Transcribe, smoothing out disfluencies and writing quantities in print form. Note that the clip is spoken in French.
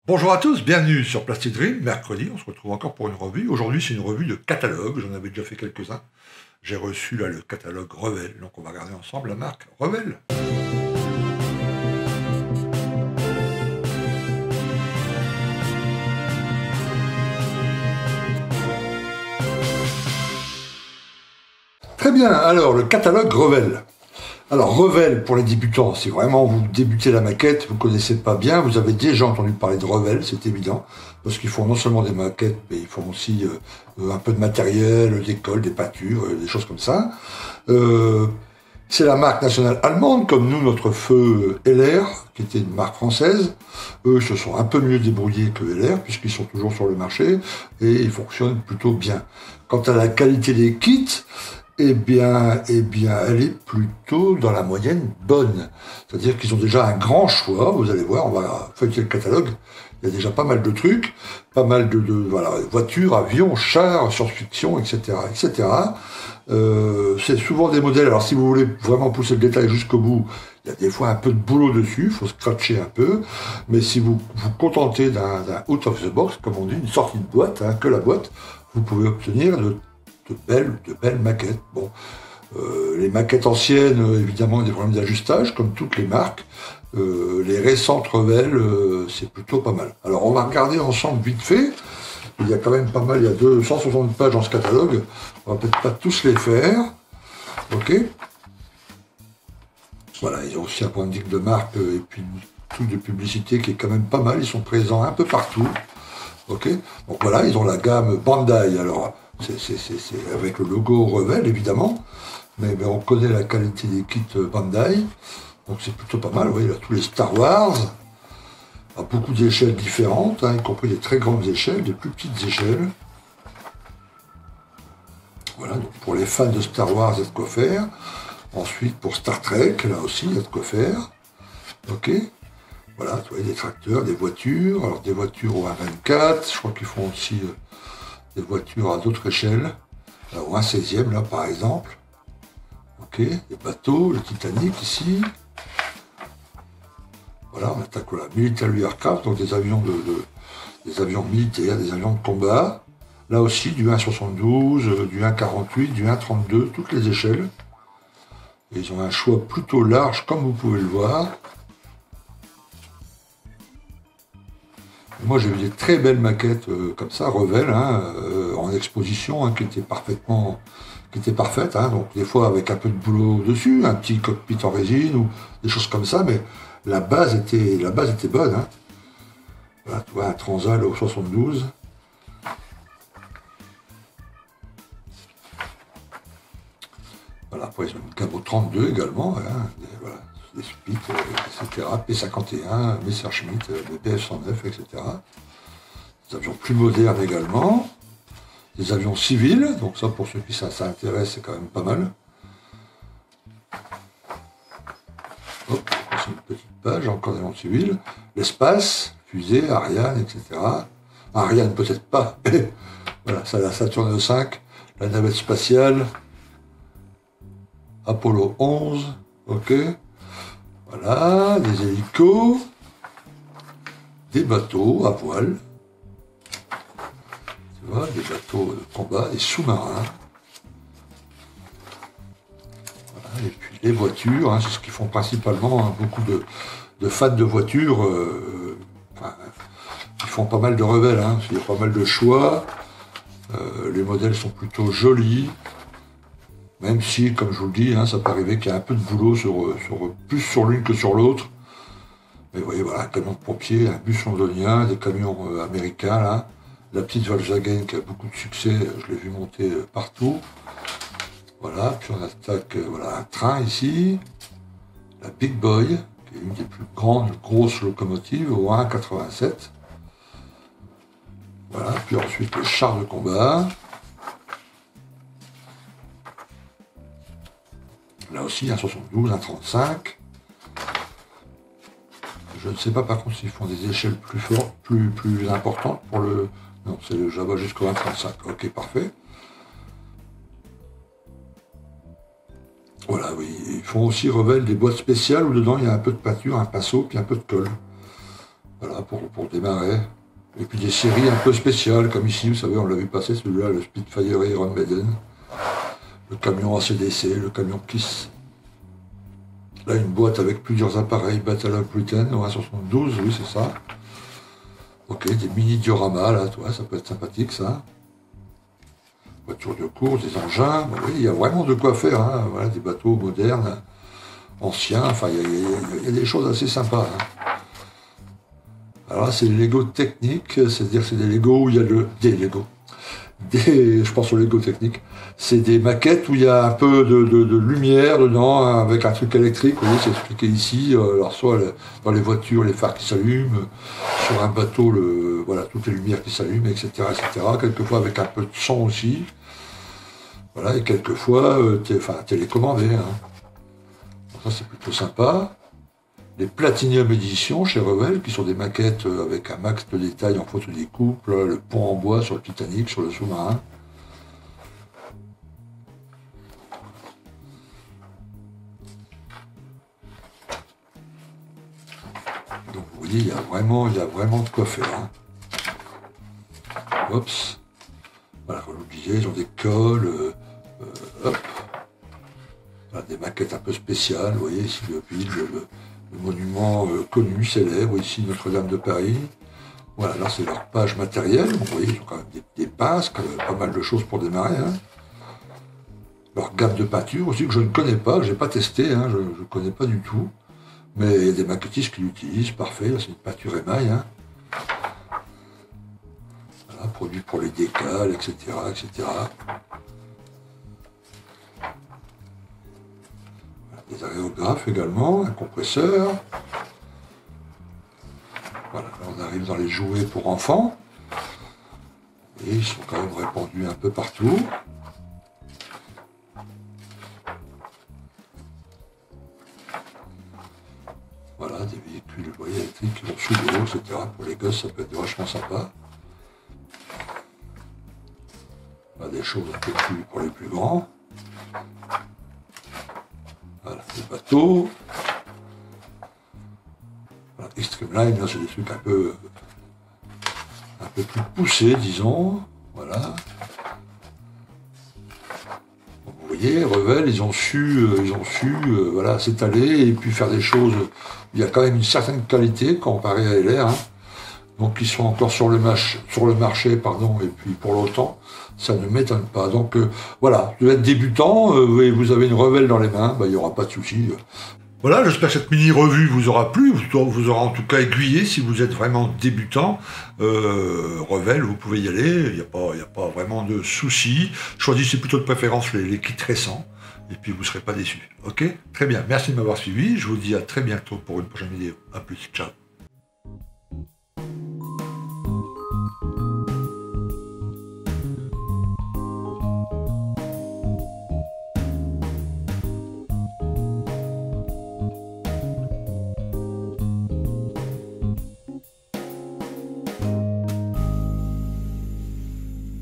Bonjour à tous, bienvenue sur Plastic Dream, mercredi, on se retrouve encore pour une revue. Aujourd'hui c'est une revue de catalogue, j'en avais déjà fait quelques-uns. J'ai reçu là le catalogue Revell, donc on va regarder ensemble la marque Revell. Très bien, alors le catalogue Revell. Alors Revell pour les débutants, si vraiment vous débutez la maquette, vous ne connaissez pas bien, vous avez déjà entendu parler de Revell, c'est évident, parce qu'ils font non seulement des maquettes, mais ils font aussi un peu de matériel, des cols, des peintures, des choses comme ça. C'est la marque nationale allemande, comme nous, notre feu LR, qui était une marque française. Eux se sont un peu mieux débrouillés que LR, puisqu'ils sont toujours sur le marché, et ils fonctionnent plutôt bien. Quant à la qualité des kits, eh bien, elle est plutôt dans la moyenne bonne. C'est-à-dire qu'ils ont déjà un grand choix. Vous allez voir, on va feuilleter le catalogue. Il y a déjà pas mal de trucs, pas mal de voilà, voitures, avions, chars, science-fiction, etc., etc. C'est souvent des modèles. Alors, si vous voulez vraiment pousser le détail jusqu'au bout, il y a des fois un peu de boulot dessus. Il faut scratcher un peu. Mais si vous vous contentez d'un out of the box, comme on dit, une sortie de boîte, hein, que la boîte, vous pouvez obtenir de belles maquettes. Bon, les maquettes anciennes, évidemment, il y a des problèmes d'ajustage, comme toutes les marques. Les récentes Revell, c'est plutôt pas mal. Alors, on va regarder ensemble vite fait. Il y a quand même pas mal, il y a 260 pages dans ce catalogue. On va peut-être pas tous les faire. Ok. Voilà, ils ont aussi un point de marque et puis tout de publicité qui est quand même pas mal. Ils sont présents un peu partout. Ok. Donc voilà, ils ont la gamme Bandai. Alors, c'est avec le logo Revell, évidemment, mais on connaît la qualité des kits Bandai, donc c'est plutôt pas mal. Vous voyez, là, tous les Star Wars, à beaucoup d'échelles différentes, hein, y compris des très grandes échelles, des plus petites échelles. Voilà, donc pour les fans de Star Wars, il y a de quoi faire. Ensuite, pour Star Trek, là aussi, il y a de quoi faire. Ok. Voilà, vous voyez, des tracteurs, des voitures, alors des voitures au 1/24, je crois qu'ils font aussi des voitures à d'autres échelles, au 1/16e là par exemple. Ok, des bateaux, le Titanic ici. Voilà, on attaque la military aircraft, donc des avions des avions militaires, des avions de combat. Là aussi du 1/72, du 1/48, du 1/32, toutes les échelles. Et ils ont un choix plutôt large, comme vous pouvez le voir. Moi, j'ai vu des très belles maquettes comme ça, Revell, hein, en exposition, hein, qui étaient parfaites. Hein, donc des fois avec un peu de boulot dessus, un petit cockpit en résine ou des choses comme ça, mais la base était bonne. Hein. Voilà, tu vois, un Transal au 72. Voilà, après ils ont une Cabot 32 également, hein, voilà, des Spit, etc. P51, Messerschmitt, BF109, etc. Des avions plus modernes également. Des avions civils, donc ça pour ceux qui ça intéresse, c'est quand même pas mal. Hop, c'est une petite page, encore des avions civils. L'espace, fusée, Ariane, etc. Ariane peut-être pas, mais voilà, ça la Saturne 5, la navette spatiale, Apollo 11, ok. Voilà, des hélicos, des bateaux à voile, tu vois, des bateaux de combat, des sous-marins. Voilà, et puis les voitures, hein, c'est ce qu'ils font principalement, hein, beaucoup de fans de voitures, ils font pas mal de Revell, hein, il y a pas mal de choix, les modèles sont plutôt jolis. Même si, comme je vous le dis, hein, ça peut arriver qu'il y a un peu de boulot plus sur l'une que sur l'autre. Mais vous voyez, voilà, un camion de pompiers, un bus londonien, des camions américains, là. La petite Volkswagen qui a beaucoup de succès, je l'ai vu monter partout. Voilà, puis on attaque voilà, un train ici. La Big Boy, qui est une des plus grandes, grosses locomotives, au 1/87. Voilà, puis ensuite le char de combat. Là aussi, un 72, un 35. Je ne sais pas par contre s'ils font des échelles plus fortes, plus importantes pour le... Non, c'est le Java jusqu'au 1/35. Ok, parfait. Voilà, oui. Ils font aussi Revell des boîtes spéciales où dedans il y a un peu de peinture, un pinceau, puis un peu de colle. Voilà, pour démarrer. Et puis des séries un peu spéciales, comme ici, vous savez, on l'a vu passer celui-là, le Spitfire Iron Maiden, le camion ACDC, le camion Kiss. Là, une boîte avec plusieurs appareils, Battle of Britain, 172, oui, c'est ça. Ok, des mini dioramas, là, toi, ça peut être sympathique, ça. Voitures de course, des engins, bon, oui, il y a vraiment de quoi faire, hein. Voilà, des bateaux modernes, anciens, enfin, il y a des choses assez sympas. Hein. Alors là, c'est les Lego techniques, c'est-à-dire c'est des Lego où il y a des Lego. Je pense aux Lego techniques. C'est des maquettes où il y a un peu de lumière dedans, hein, avec un truc électrique, vous voyez, c'est expliqué ici. Alors soit dans les voitures, les phares qui s'allument, sur un bateau, voilà, toutes les lumières qui s'allument, etc., etc. Quelquefois avec un peu de son aussi. Voilà, et quelquefois, télécommandé. Hein. Donc ça, c'est plutôt sympa. Les Platinum Edition chez Revell, qui sont des maquettes avec un max de détails en photo découpe, le pont en bois sur le Titanic, sur le sous-marin. Donc vous voyez, il y a vraiment de quoi faire. Hein. Oups. Voilà, comme je vous disais, ils ont des cols, hop. Voilà, des maquettes un peu spéciales, vous voyez, ici le monument connu, célèbre, ici Notre-Dame de Paris. Voilà, là c'est leur page matérielle, vous voyez, ils ont quand même des pinces, pas mal de choses pour démarrer. Hein. Leur gamme de peinture aussi, que je ne connais pas, que je n'ai pas testé, hein, je ne connais pas du tout. Mais il y a des maquettistes qui l'utilisent, parfait, là c'est une peinture émail. Hein. Voilà, produit pour les décals, etc., etc. Des aréographes également, un compresseur. Voilà, là on arrive dans les jouets pour enfants. Et ils sont quand même répandus un peu partout. Voilà, des véhicules électriques qui vont sous l'eau, etc. Pour les gosses, ça peut être vachement sympa. Voilà, des choses un peu plus pour les plus grands. Voilà, des bateaux. Voilà, Extreme Line, là c'est des trucs un peu plus poussés, disons. Voilà. Donc, vous voyez, Revell, ils ont su voilà, s'étaler et puis faire des choses. Il y a quand même une certaine qualité comparé à LR. Hein. Donc ils sont encore sur le marché, pardon, et puis pour longtemps, ça ne m'étonne pas. Donc voilà, vous êtes débutant, vous avez une Revell dans les mains, il n'y aura pas de souci. Voilà, j'espère que cette mini-revue vous aura plu, vous aura en tout cas aiguillé si vous êtes vraiment débutant. Revell, vous pouvez y aller, il n'y a pas vraiment de souci. Choisissez plutôt de préférence les kits récents, et puis vous ne serez pas déçus. Ok? Très bien, merci de m'avoir suivi, je vous dis à très bientôt pour une prochaine vidéo. A plus, ciao.